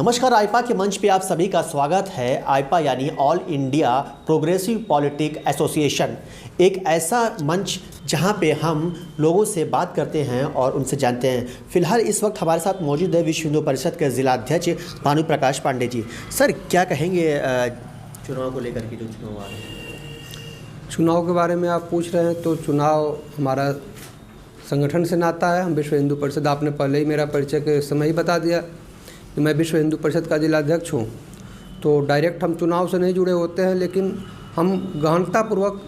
नमस्कार, आईपा के मंच पे आप सभी का स्वागत है। आईपा यानी all India progressive politic association, एक ऐसा मंच जहां पे हम लोगों से बात करते हैं और उनसे जानते हैं। फिलहाल इस वक्त हमारे साथ मौजूद है विश्व हिंदू परिषद के जिलाध्यक्ष भानु प्रकाश पांडे जी। सर, क्या कहेंगे चुनाव को लेकर के जो चुनाव आ रहे हैं? चुनाव के बारे में आप पूछ रहे हैं तो चुनाव हमारा संगठन से नाता है। हम विश्व हिंदू परिषद, आपने पहले ही मेरा परिचय के समय ही बता दिया कि मैं विश्व हिंदू परिषद का जिलाध्यक्ष हूँ। तो डायरेक्ट हम चुनाव से नहीं जुड़े होते हैं, लेकिन हम गहनतापूर्वक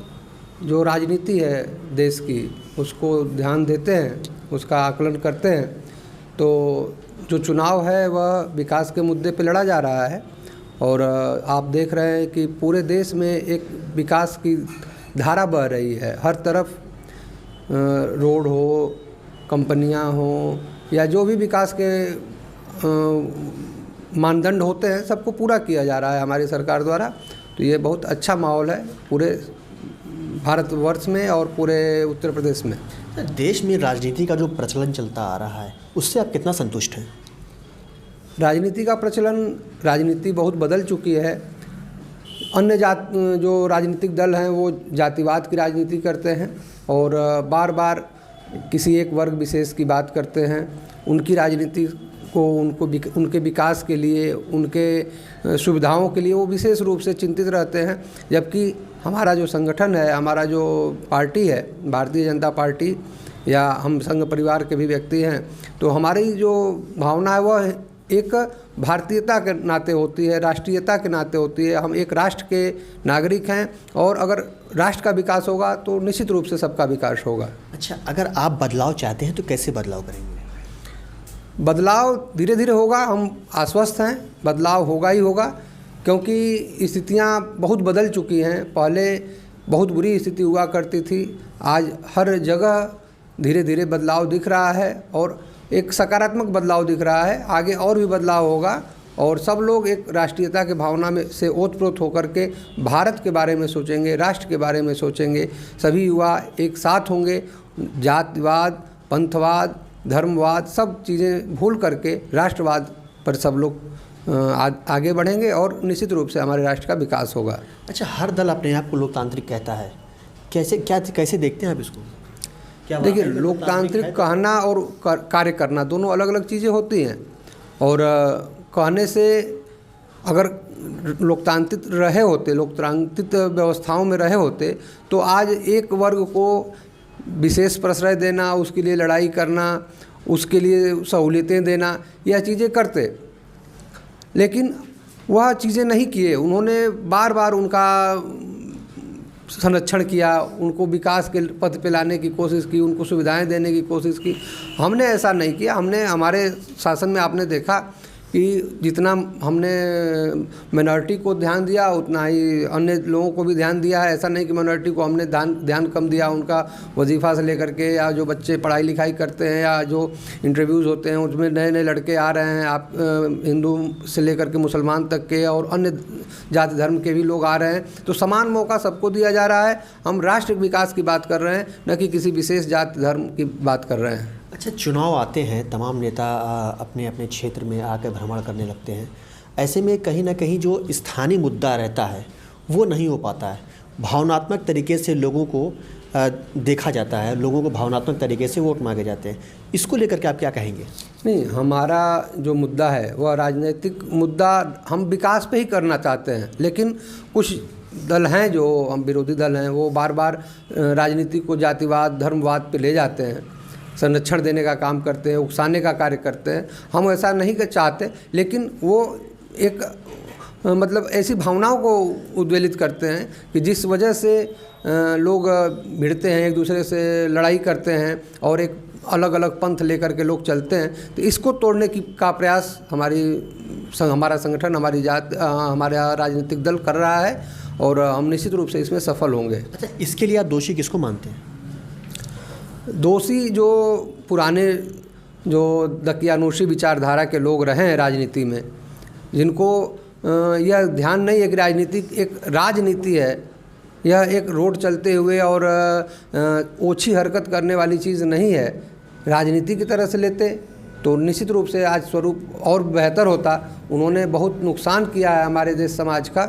जो राजनीति है देश की उसको ध्यान देते हैं, उसका आकलन करते हैं। तो जो चुनाव है वह विकास के मुद्दे पे लड़ा जा रहा है और आप देख रहे हैं कि पूरे देश में एक विकास की धारा बह रही है। हर तरफ रोड हो, कंपनियां हो या जो भी विकास के मानदंड होते हैं, सबको पूरा किया जा रहा है हमारी सरकार द्वारा। तो ये बहुत अच्छा माहौल है पूरे भारतवर्ष में और पूरे उत्तर प्रदेश में। देश में राजनीति का जो प्रचलन चलता आ रहा है, उससे आप कितना संतुष्ट हैं? राजनीति का प्रचलन, राजनीति बहुत बदल चुकी है। अन्य जो राजनीतिक दल हैं वो जातिवाद की राजनीति करते हैं और बार बार किसी एक वर्ग विशेष की बात करते हैं। उनकी राजनीति को उनके विकास के लिए, उनके सुविधाओं के लिए वो विशेष रूप से चिंतित रहते हैं। जबकि हमारा जो संगठन है, हमारा जो पार्टी है, भारतीय जनता पार्टी, या हम संघ परिवार के भी व्यक्ति हैं, तो हमारी जो भावना है वह एक भारतीयता के नाते होती है, राष्ट्रीयता के नाते होती है। हम एक राष्ट्र के नागरिक हैं और अगर राष्ट्र का विकास होगा तो निश्चित रूप से सबका विकास होगा। अच्छा, अगर आप बदलाव चाहते हैं तो कैसे बदलाव करेंगे? बदलाव धीरे धीरे होगा। हम आश्वस्त हैं, बदलाव होगा ही होगा, क्योंकि स्थितियां बहुत बदल चुकी हैं। पहले बहुत बुरी स्थिति हुआ करती थी, आज हर जगह धीरे धीरे बदलाव दिख रहा है और एक सकारात्मक बदलाव दिख रहा है। आगे और भी बदलाव होगा और सब लोग एक राष्ट्रीयता के भावना में से ओतप्रोत होकर के भारत के बारे में सोचेंगे, राष्ट्र के बारे में सोचेंगे। सभी युवा एक साथ होंगे, जातिवाद, पंथवाद, धर्मवाद सब चीज़ें भूल करके राष्ट्रवाद पर सब लोग आगे बढ़ेंगे और निश्चित रूप से हमारे राष्ट्र का विकास होगा। अच्छा, हर दल अपने आप को लोकतांत्रिक कहता है, कैसे देखते हैं आप इसको? देखिए, लोकतांत्रिक कहना और कार्य करना दोनों अलग अलग चीज़ें होती हैं। और कहने से अगर लोकतांत्रिक रहे होते, लोकतांत्रिक व्यवस्थाओं में रहे होते, तो आज एक वर्ग को विशेष प्रश्रय देना, उसके लिए लड़ाई करना, उसके लिए सहूलियतें देना, यह चीज़ें करते। लेकिन वह चीज़ें नहीं किए। उन्होंने बार बार उनका संरक्षण किया, उनको विकास के पथ पे लाने की कोशिश की, उनको सुविधाएं देने की कोशिश की। हमने ऐसा नहीं किया। हमने हमारे शासन में आपने देखा कि जितना हमने माइनॉरिटी को ध्यान दिया उतना ही अन्य लोगों को भी ध्यान दिया है। ऐसा नहीं कि माइनॉरिटी को हमने ध्यान कम दिया। उनका वजीफ़ा से लेकर के, या जो बच्चे पढ़ाई लिखाई करते हैं, या जो इंटरव्यूज़ होते हैं उसमें नए नए लड़के आ रहे हैं, आप हिंदू से लेकर के मुसलमान तक के और अन्य जाति धर्म के भी लोग आ रहे हैं। तो समान मौका सबको दिया जा रहा है। हम राष्ट्र विकास की बात कर रहे हैं, न कि किसी विशेष जाति धर्म की बात कर रहे हैं। अच्छा, चुनाव आते हैं, तमाम नेता अपने अपने क्षेत्र में आकर भ्रमण करने लगते हैं। ऐसे में कहीं ना कहीं जो स्थानीय मुद्दा रहता है वो नहीं हो पाता है। भावनात्मक तरीके से लोगों को देखा जाता है, लोगों को भावनात्मक तरीके से वोट मांगे जाते हैं। इसको लेकर के आप क्या कहेंगे? नहीं, हमारा जो मुद्दा है वह राजनीतिक मुद्दा, हम विकास पे ही करना चाहते हैं। लेकिन कुछ दल हैं, जो हम विरोधी दल हैं, वो बार बार राजनीति को जातिवाद, धर्मवाद पे ले जाते हैं, संरक्षण देने का काम करते हैं, उकसाने का कार्य करते हैं। हम ऐसा नहीं चाहते, लेकिन वो एक मतलब ऐसी भावनाओं को उद्वेलित करते हैं कि जिस वजह से लोग भिड़ते हैं, एक दूसरे से लड़ाई करते हैं और एक अलग अलग पंथ लेकर के लोग चलते हैं। तो इसको तोड़ने का प्रयास हमारा संगठन, हमारा राजनीतिक दल कर रहा है और हम निश्चित रूप से इसमें सफल होंगे। अच्छा, इसके लिए आप दोषी किसको मानते हैं? दोषी जो पुराने जो दकियानूशी विचारधारा के लोग रहे हैं राजनीति में, जिनको यह ध्यान नहीं है कि राजनीति एक राजनीति है, यह एक रोड चलते हुए और ओछी हरकत करने वाली चीज़ नहीं है। राजनीति की तरह से लेते तो निश्चित रूप से आज स्वरूप और बेहतर होता। उन्होंने बहुत नुकसान किया है हमारे देश समाज का,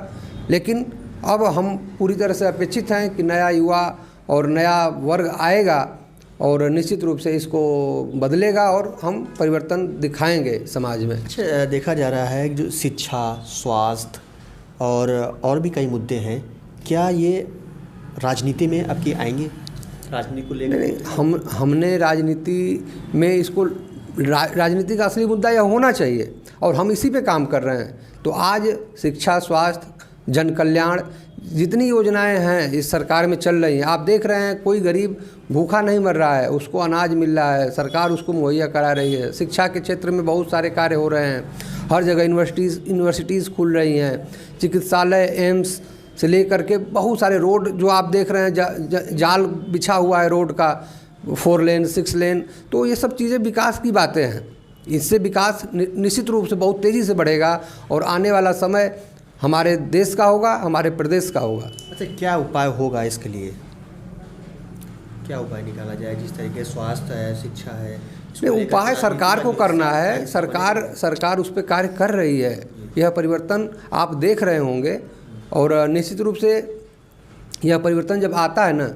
लेकिन अब हम पूरी तरह से अपेक्षित हैं कि नया युवा और नया वर्ग आएगा और निश्चित रूप से इसको बदलेगा और हम परिवर्तन दिखाएंगे समाज में। अच्छा, देखा जा रहा है कि जो शिक्षा, स्वास्थ्य और भी कई मुद्दे हैं, क्या ये राजनीति में आपकी आएंगे? राजनीति को लेकर नहीं, हमने राजनीति में इसको राजनीति का असली मुद्दा यह होना चाहिए और हम इसी पे काम कर रहे हैं। तो आज शिक्षा, स्वास्थ्य, जन कल्याण, जितनी योजनाएं हैं इस सरकार में चल रही हैं, आप देख रहे हैं कोई गरीब भूखा नहीं मर रहा है, उसको अनाज मिल रहा है, सरकार उसको मुहैया करा रही है। शिक्षा के क्षेत्र में बहुत सारे कार्य हो रहे हैं, हर जगह यूनिवर्सिटीज़ खुल रही हैं, चिकित्सालय, एम्स से लेकर के बहुत सारे रोड जो आप देख रहे हैं, जाल बिछा हुआ है रोड का, 4 लेन 6 लेन, तो ये सब चीज़ें विकास की बातें हैं। इससे विकास निश्चित रूप से बहुत तेज़ी से बढ़ेगा और आने वाला समय हमारे देश का होगा, हमारे प्रदेश का होगा। अच्छा, क्या उपाय होगा इसके लिए? क्या उपाय निकाला जाए? जिस तरीके स्वास्थ्य है, शिक्षा है, उपाय सरकार को करना है। सरकार उस पर कार्य कर रही है। यह परिवर्तन आप देख रहे होंगे और निश्चित रूप से यह परिवर्तन जब आता है ना,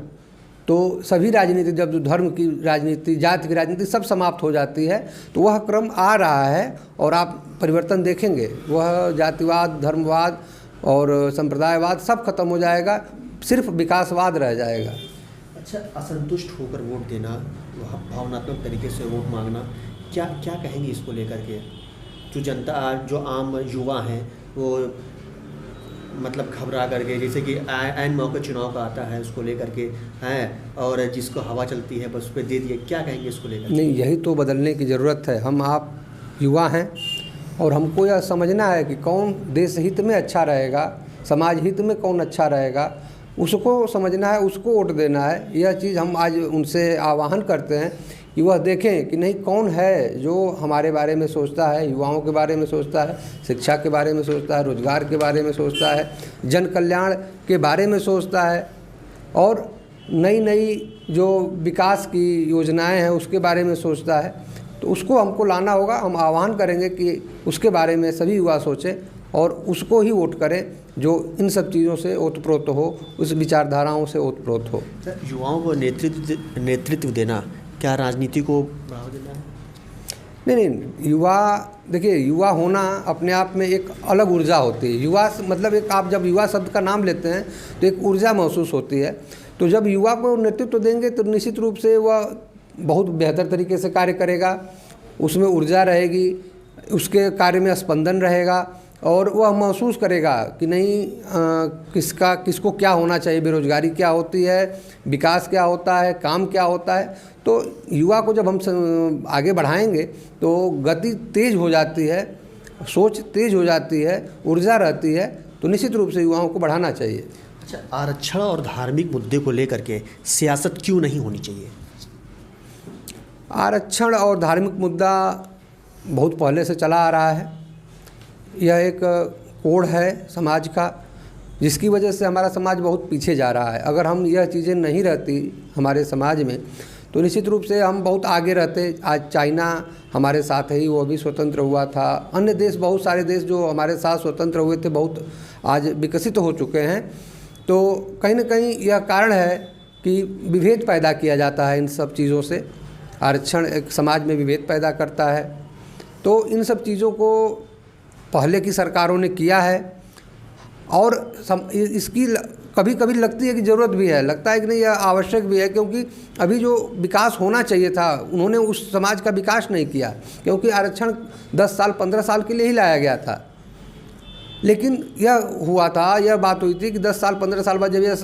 तो सभी राजनीति, जब जो धर्म की राजनीति, जाति की राजनीति सब समाप्त हो जाती है, तो वह क्रम आ रहा है और आप परिवर्तन देखेंगे। वह जातिवाद, धर्मवाद और संप्रदायवाद सब खत्म हो जाएगा, सिर्फ विकासवाद रह जाएगा। अच्छा, असंतुष्ट होकर वोट देना, भावनात्मक तरीके से वोट मांगना, क्या कहेंगे इसको लेकर के? जो जनता, जो आम युवा हैं, वो मतलब घबरा करके, जैसे कि ऐन मौके चुनाव का आता है उसको लेकर के हैं, और जिसको हवा चलती है बस उस पर दे दिए, क्या कहेंगे इसको लेकर? नहीं, यही तो बदलने की ज़रूरत है। हम आप युवा हैं और हमको यह समझना है कि कौन देश हित में अच्छा रहेगा, समाज हित में कौन अच्छा रहेगा, उसको समझना है, उसको वोट देना है। यह चीज़ हम आज उनसे आह्वान करते हैं कि वह देखें कि नहीं, कौन है जो हमारे बारे में सोचता है, युवाओं के बारे में सोचता है, शिक्षा के बारे में सोचता है, रोजगार के बारे में सोचता है, जन कल्याण के बारे में सोचता है और नई नई जो विकास की योजनाएं हैं उसके बारे में सोचता है। तो उसको हमको लाना होगा। हम आह्वान करेंगे कि उसके बारे में सभी युवा सोचें और उसको ही वोट करें जो इन सब चीज़ों से ओतप्रोत हो, उस विचारधाराओं से ओतप्रोत हो। युवाओं को नेतृत्व देना क्या राजनीति को बढ़ावा देना है? नहीं, युवा, देखिए, युवा होना अपने आप में एक अलग ऊर्जा होती है। युवा मतलब एक, आप जब युवा शब्द का नाम लेते हैं तो एक ऊर्जा महसूस होती है। तो जब युवा को नेतृत्व देंगे तो निश्चित रूप से वह बहुत बेहतर तरीके से कार्य करेगा, उसमें ऊर्जा रहेगी, उसके कार्य में स्पंदन रहेगा और वह महसूस करेगा कि नहीं, किसको क्या होना चाहिए, बेरोजगारी क्या होती है, विकास क्या होता है, काम क्या होता है। तो युवा को जब हम आगे बढ़ाएंगे तो गति तेज हो जाती है, सोच तेज हो जाती है, ऊर्जा रहती है। तो निश्चित रूप से युवाओं को बढ़ाना चाहिए। अच्छा, आरक्षण और धार्मिक मुद्दे को लेकर के सियासत क्यों नहीं होनी चाहिए? आरक्षण और धार्मिक मुद्दा बहुत पहले से चला आ रहा है। यह एक कोड है समाज का, जिसकी वजह से हमारा समाज बहुत पीछे जा रहा है। अगर हम यह चीज़ें नहीं रहती हमारे समाज में तो निश्चित रूप से हम बहुत आगे रहते। आज चाइना हमारे साथ है ही, वो अभी स्वतंत्र हुआ था। अन्य देश, बहुत सारे देश जो हमारे साथ स्वतंत्र हुए थे, बहुत आज विकसित हो चुके हैं। तो कहीं ना कहीं यह कारण है कि विभेद पैदा किया जाता है इन सब चीज़ों से। आरक्षण एक समाज में विभेद पैदा करता है। तो इन सब चीज़ों को पहले की सरकारों ने किया है और इसकी कभी कभी लगती है कि ज़रूरत भी है, लगता है कि नहीं, यह आवश्यक भी है, क्योंकि अभी जो विकास होना चाहिए था उन्होंने उस समाज का विकास नहीं किया। क्योंकि आरक्षण 10 साल 15 साल के लिए ही लाया गया था, लेकिन यह हुआ था, यह बात हुई थी कि 10 साल 15 साल बाद जब यह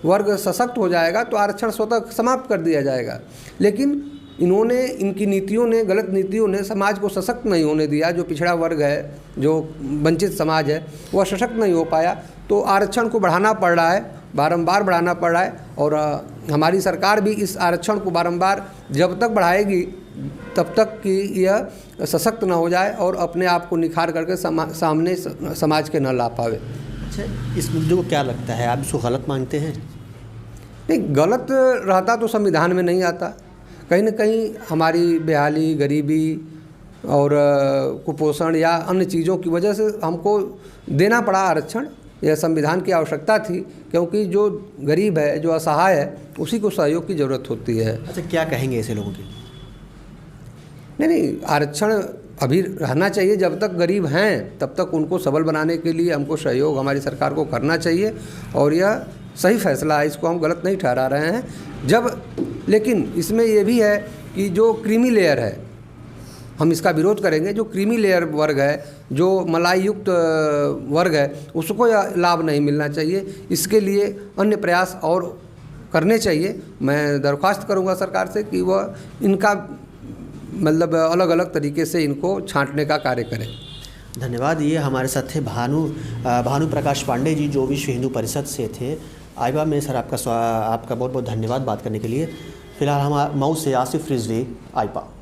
वर्ग सशक्त हो जाएगा तो आरक्षण स्वतः समाप्त कर दिया जाएगा। लेकिन इन्होंने, इनकी नीतियों ने, गलत नीतियों ने समाज को सशक्त नहीं होने दिया। जो पिछड़ा वर्ग है, जो वंचित समाज है, वह सशक्त नहीं हो पाया। तो आरक्षण को बढ़ाना पड़ रहा है, बारंबार बढ़ाना पड़ रहा है और हमारी सरकार भी इस आरक्षण को बारंबार जब तक बढ़ाएगी तब तक कि यह सशक्त न हो जाए और अपने आप को निखार करके सामने समाज के न ला पावे। अच्छा, इस मुद्दे को क्या लगता है, आप इसको गलत मानते हैं? नहीं, गलत रहता तो संविधान में नहीं आता। कहीं न कहीं हमारी बेहाली, गरीबी और कुपोषण या अन्य चीज़ों की वजह से हमको देना पड़ा आरक्षण। यह संविधान की आवश्यकता थी, क्योंकि जो गरीब है, जो असहाय है, उसी को सहयोग की ज़रूरत होती है। अच्छा, क्या कहेंगे ऐसे लोगों की? नहीं, आरक्षण अभी रहना चाहिए। जब तक गरीब हैं तब तक उनको सबल बनाने के लिए हमको सहयोग हमारी सरकार को करना चाहिए, और यह सही फैसला है, इसको हम गलत नहीं ठहरा रहे हैं। लेकिन इसमें यह भी है कि जो क्रीमी लेयर है, हम इसका विरोध करेंगे। जो क्रीमी लेयर वर्ग है, जो मलाई युक्त वर्ग है, उसको यह लाभ नहीं मिलना चाहिए। इसके लिए अन्य प्रयास और करने चाहिए। मैं दरख्वास्त करूंगा सरकार से कि वह इनका मतलब अलग अलग तरीके से इनको छांटने का कार्य करें। धन्यवाद। ये हमारे साथ थे भानु प्रकाश पांडे जी, जो विश्व हिंदू परिषद से थे आइपा में। सर, आपका बहुत बहुत धन्यवाद बात करने के लिए। फिलहाल हम मऊ से आसिफ रिजवी, आइपा।